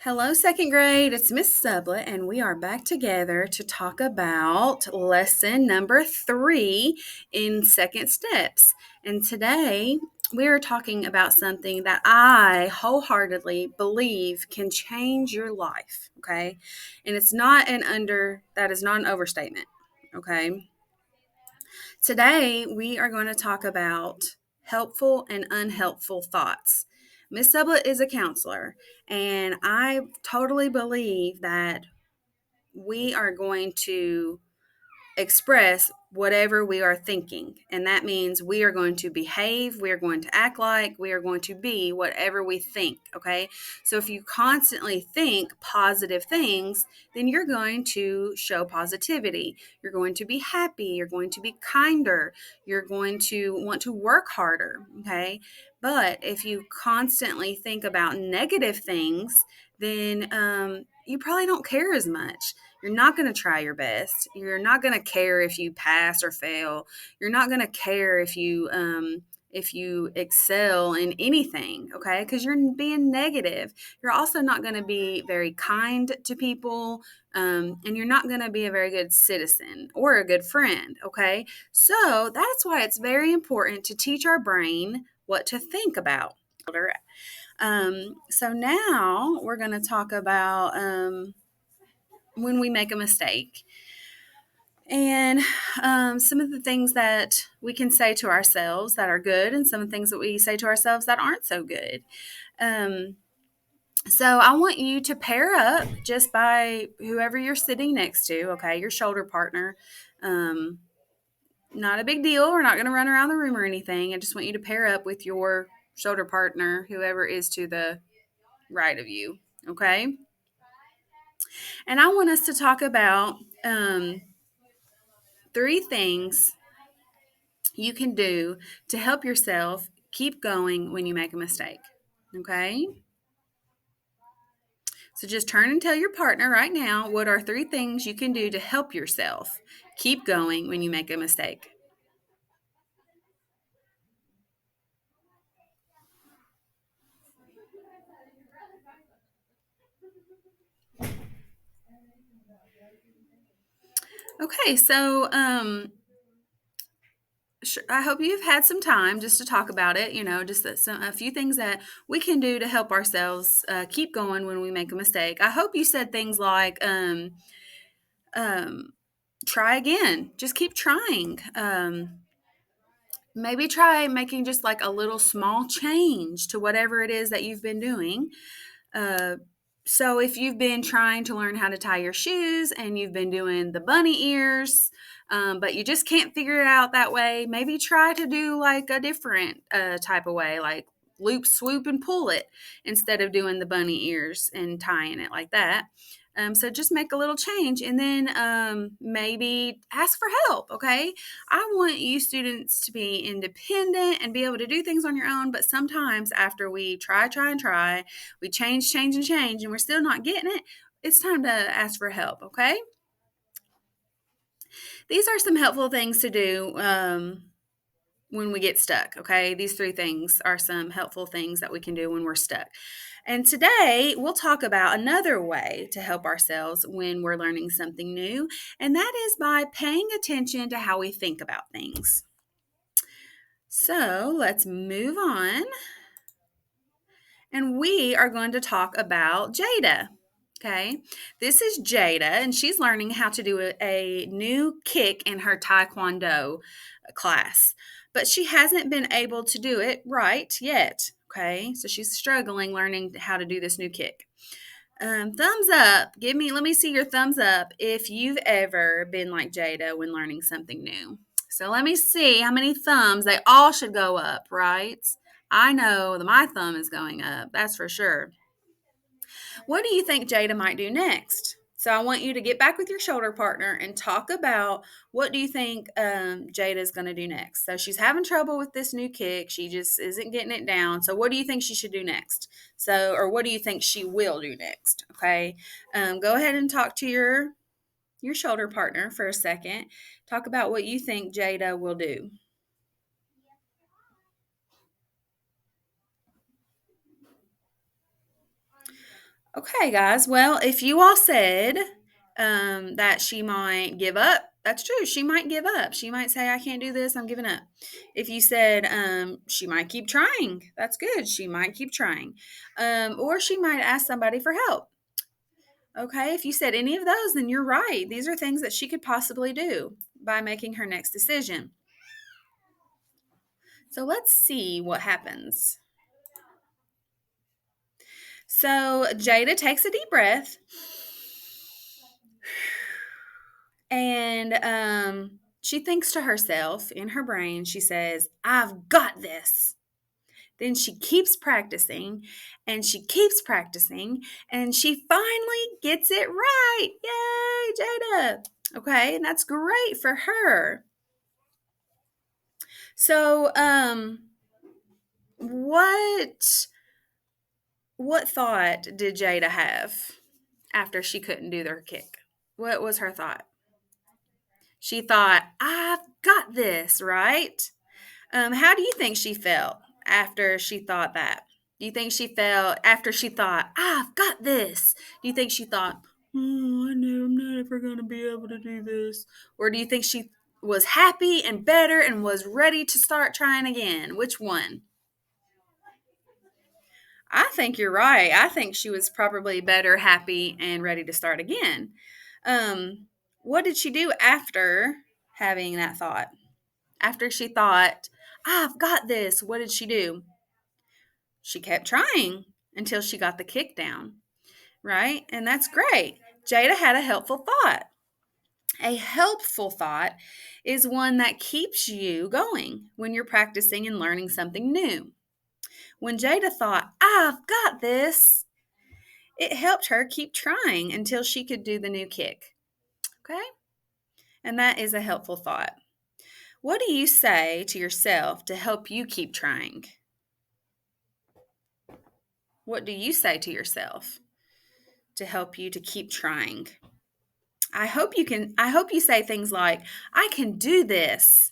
Hello, second grade. It's Miss Sublet, and we are back together to talk about lesson number 3 in Second Steps. And today we are talking about something that I wholeheartedly believe can change your life. Okay. And that is not an overstatement. Okay. Today we are going to talk about helpful and unhelpful thoughts. Miss Sublet is a counselor, and I totally believe that we are going to express whatever we are thinking. And that means we are going to behave, we are going to act like, we are going to be whatever we think. Okay. So if you constantly think positive things, then you're going to show positivity. You're going to be happy. You're going to be kinder. You're going to want to work harder. Okay. But if you constantly think about negative things, then you probably don't care as much. You're not going to try your best. You're not going to care if you pass or fail. You're not going to care if you excel in anything, okay? Because you're being negative. You're also not going to be very kind to people, and you're not going to be a very good citizen or a good friend, okay? So that's why it's very important to teach our brain what to think about. So now we're going to talk about when we make a mistake and some of the things that we can say to ourselves that are good and some of the things that we say to ourselves that aren't so good. Um, so I want you to pair up just by whoever you're sitting next to, okay, your shoulder partner. Um, Not a big deal. We're not going to run around the room or anything. I just want you to pair up with your shoulder partner, whoever is to the right of you, okay? And I want us to talk about 3 things you can do to help yourself keep going when you make a mistake. Okay? So just turn and tell your partner right now what are 3 things you can do to help yourself keep going when you make a mistake. Okay, so I hope you've had some time just to talk about it. Just a few things that we can do to help ourselves keep going when we make a mistake. I hope you said things like, um, try again. Just keep trying. Maybe try making just like a little small change to whatever it is that you've been doing. Uh, so if you've been trying to learn how to tie your shoes and you've been doing the bunny ears, but you just can't figure it out that way, maybe try to do like a different type of way, like loop, swoop, and pull it instead of doing the bunny ears and tying it like that. So just make a little change and then maybe ask for help, okay? I want you students to be independent and be able to do things on your own, but sometimes after we try, we change, and we're still not getting it, it's time to ask for help, okay? These are some helpful things to do when we get stuck, okay? These 3 things are some helpful things that we can do when we're stuck. And today we'll talk about another way to help ourselves when we're learning something new, and that is by paying attention to how we think about things. So let's move on. And we are going to talk about Jada. Okay, this is Jada, and she's learning how to do a new kick in her Taekwondo class, but she hasn't been able to do it right yet. Okay, so she's struggling learning how to do this new kick. Thumbs up. Let me see your thumbs up if you've ever been like Jada when learning something new. So let me see how many thumbs. They all should go up, right? I know that my thumb is going up. That's for sure. What do you think Jada might do next? So I want you to get back with your shoulder partner and talk about what do you think Jada is going to do next. So she's having trouble with this new kick. She just isn't getting it down. So what do you think she should do next? Or what do you think she will do next? Okay, go ahead and talk to your shoulder partner for a second. Talk about what you think Jada will do. Okay, guys. Well, if you all said that she might give up, that's true. She might give up. She might say, I can't do this. I'm giving up. If you said she might keep trying, that's good. She might keep trying. Or she might ask somebody for help. Okay, if you said any of those, then you're right. These are things that she could possibly do by making her next decision. So let's see what happens. So Jada takes a deep breath and she thinks to herself in her brain, she says, I've got this. Then she keeps practicing and she keeps practicing and she finally gets it right. Yay, Jada. Okay, and that's great for her. So, what what thought did Jada have after she couldn't do their kick? What was her thought? She thought, I've got this, right? How do you think she felt after she thought that? Do you think she felt after she thought, I've got this? Do you think she thought, oh, I know I'm not ever going to be able to do this? Or do you think she was happy and better and was ready to start trying again? Which one? I think you're right. I think she was probably better, happy, and ready to start again. What did she do after having that thought? After she thought, I've got this, what did she do? She kept trying until she got the kick down, right? And that's great. Jada had a helpful thought. A helpful thought is one that keeps you going when you're practicing and learning something new. When Jada thought, I've got this, it helped her keep trying until she could do the new kick. Okay? And that is a helpful thought. What do you say to yourself to help you keep trying? What do you say to yourself to help you to keep trying? I hope you say things like, I can do this.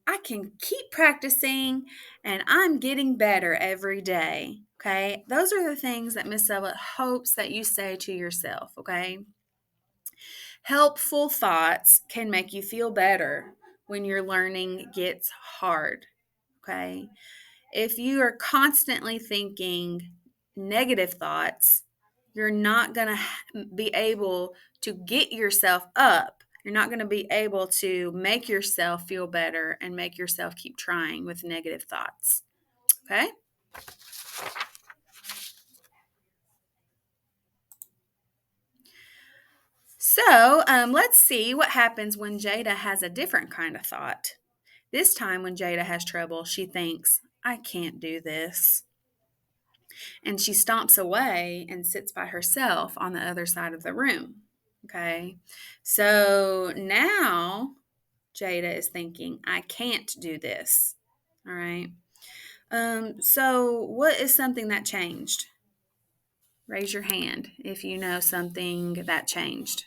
I can keep practicing and I'm getting better every day. Okay? Those are the things that Miss Sella hopes that you say to yourself, okay? Helpful thoughts can make you feel better when your learning gets hard, okay? If you are constantly thinking negative thoughts, you're not going to be able to get yourself up. You're not going to be able to make yourself feel better and make yourself keep trying with negative thoughts. Okay? So let's see what happens when Jada has a different kind of thought. This time, when Jada has trouble, she thinks, I can't do this. And she stomps away and sits by herself on the other side of the room. Okay. So now Jada is thinking, I can't do this. All right. So what is something that changed? Raise your hand if you know something that changed.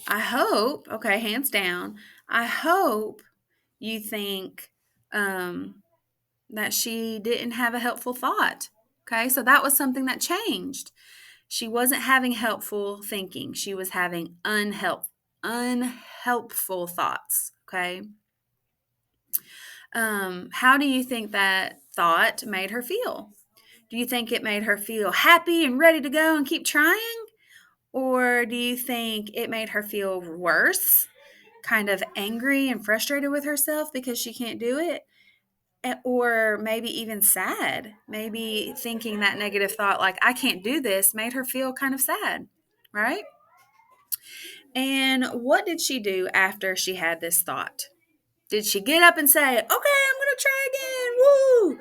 I hope, okay, hands down. I hope you think that she didn't have a helpful thought. Okay, so that was something that changed. She wasn't having helpful thinking. She was having unhelpful thoughts. Okay. How do you think that thought made her feel? Do you think it made her feel happy and ready to go and keep trying? Or do you think it made her feel worse, kind of angry and frustrated with herself because she can't do it? Or maybe even sad. Maybe thinking that negative thought, like, I can't do this, made her feel kind of sad, right? And what did she do after she had this thought? Did she get up and say, okay, I'm going to try again? Woo!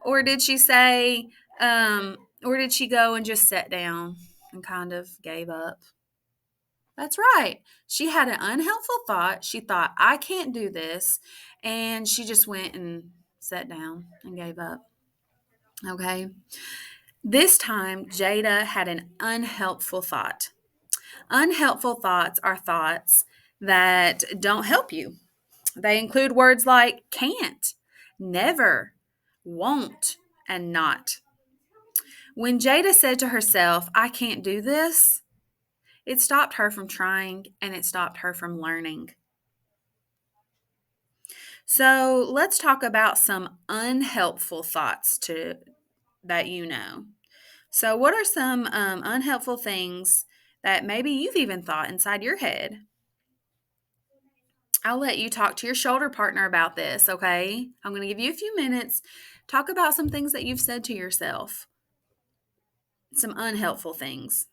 Or did she say, or did she go and just sit down and kind of gave up? That's right. She had an unhelpful thought. She thought, I can't do this. And she just went and sat down and gave up. Okay. This time, Jada had an unhelpful thought. Unhelpful thoughts are thoughts that don't help you. They include words like can't, never, won't, and not. When Jada said to herself, I can't do this, it stopped her from trying and it stopped her from learning. So let's talk about some unhelpful thoughts that you know. So, what are some unhelpful things that maybe you've even thought inside your head? I'll let you talk to your shoulder partner about this, okay? I'm going to give you a few minutes. Talk about some things that you've said to yourself, some unhelpful things.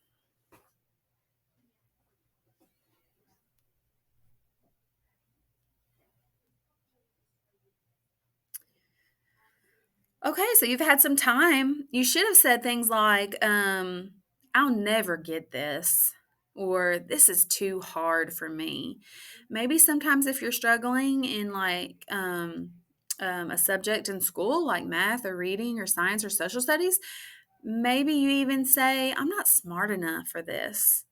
Okay, so you've had some time. You should have said things like, I'll never get this, or this is too hard for me. Maybe sometimes if you're struggling in a subject in school, like math or reading or science or social studies, maybe you even say, I'm not smart enough for this.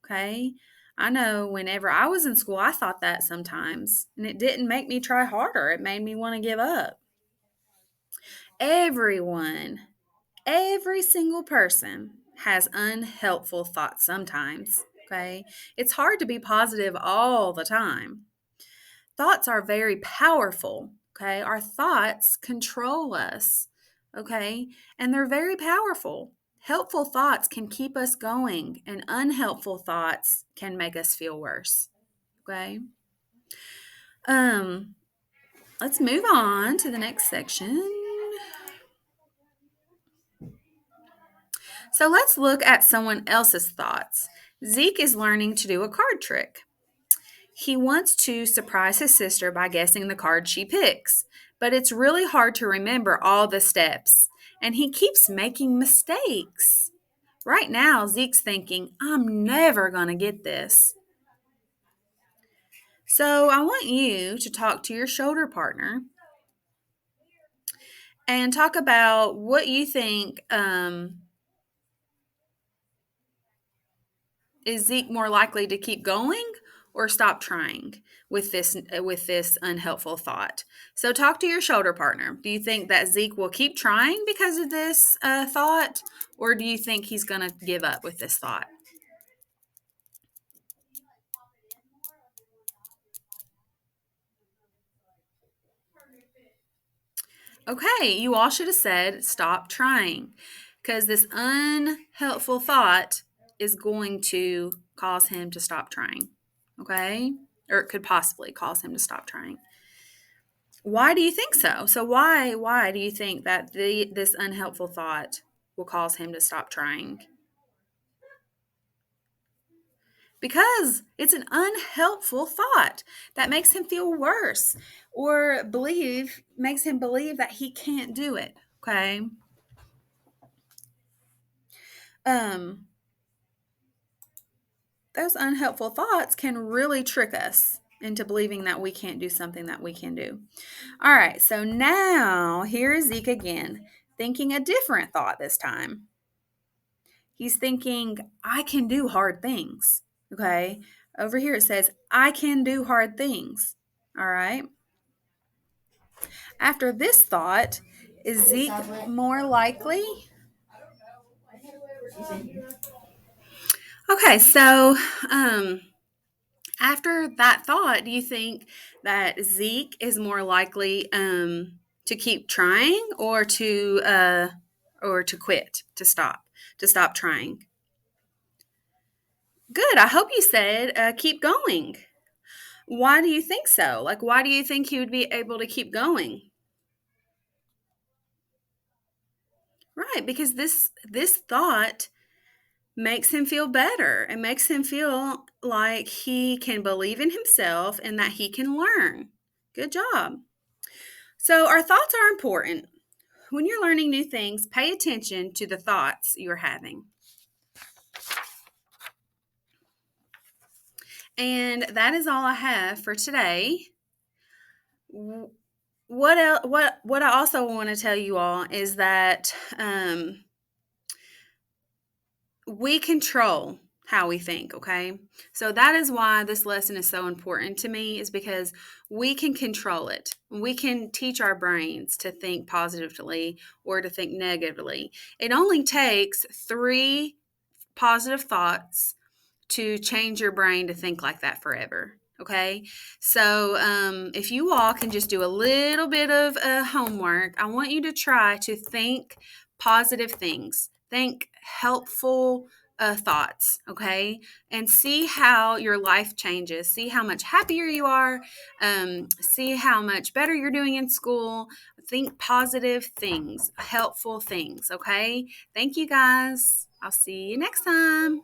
Okay. I know whenever I was in school, I thought that sometimes, and it didn't make me try harder. It made me want to give up. Everyone, every single person has unhelpful thoughts sometimes. Okay. It's hard to be positive all the time. Thoughts are very powerful. Okay. Our thoughts control us. Okay. And they're very powerful. Helpful thoughts can keep us going, and unhelpful thoughts can make us feel worse. Okay. Um, let's move on to the next section. So let's look at someone else's thoughts. Zeke is learning to do a card trick. He wants to surprise his sister by guessing the card she picks, but it's really hard to remember all the steps, and he keeps making mistakes. Right now, Zeke's thinking, I'm never going to get this. So I want you to talk to your shoulder partner and talk about what you think. Is Zeke more likely to keep going or stop trying with this unhelpful thought? So talk to your shoulder partner. Do you think that Zeke will keep trying because of this thought, or do you think he's going to give up with this thought? Okay, you all should have said stop trying, because this unhelpful thought is going to cause him to stop trying. Okay, or it could possibly cause him to stop trying. Why do you think so? So why do you think that this unhelpful thought will cause him to stop trying? Because it's an unhelpful thought that makes him feel worse or believe makes him believe that he can't do it. Okay. Um those unhelpful thoughts can really trick us into believing that we can't do something that we can do. All right, so now here is Zeke again, thinking a different thought this time. He's thinking, I can do hard things. Okay. Over here it says, I can do hard things. All right. After this thought, is Zeke more likely? Okay. So, um, after that thought, do you think that Zeke is more likely to keep trying or to quit, to stop trying? Good. I hope you said keep going. Why do you think so? Like, why do you think he would be able to keep going? Right, because this thought makes him feel better. It makes him feel like he can believe in himself and that he can learn. Good job. So, our thoughts are important. When you're learning new things, pay attention to the thoughts you're having. And that is all I have for today. What else, what I also want to tell you all is that we control how we think, okay? So that is why this lesson is so important to me, is because we can control it. We can teach our brains to think positively or to think negatively. It only takes 3 positive thoughts to change your brain to think like that forever. Okay, so if you all can just do a little bit of homework, I want you to try to think positive things, think helpful thoughts, okay, and see how your life changes. See how much happier you are. See how much better you're doing in school. Think positive things, helpful things, okay? Thank you guys. I'll see you next time.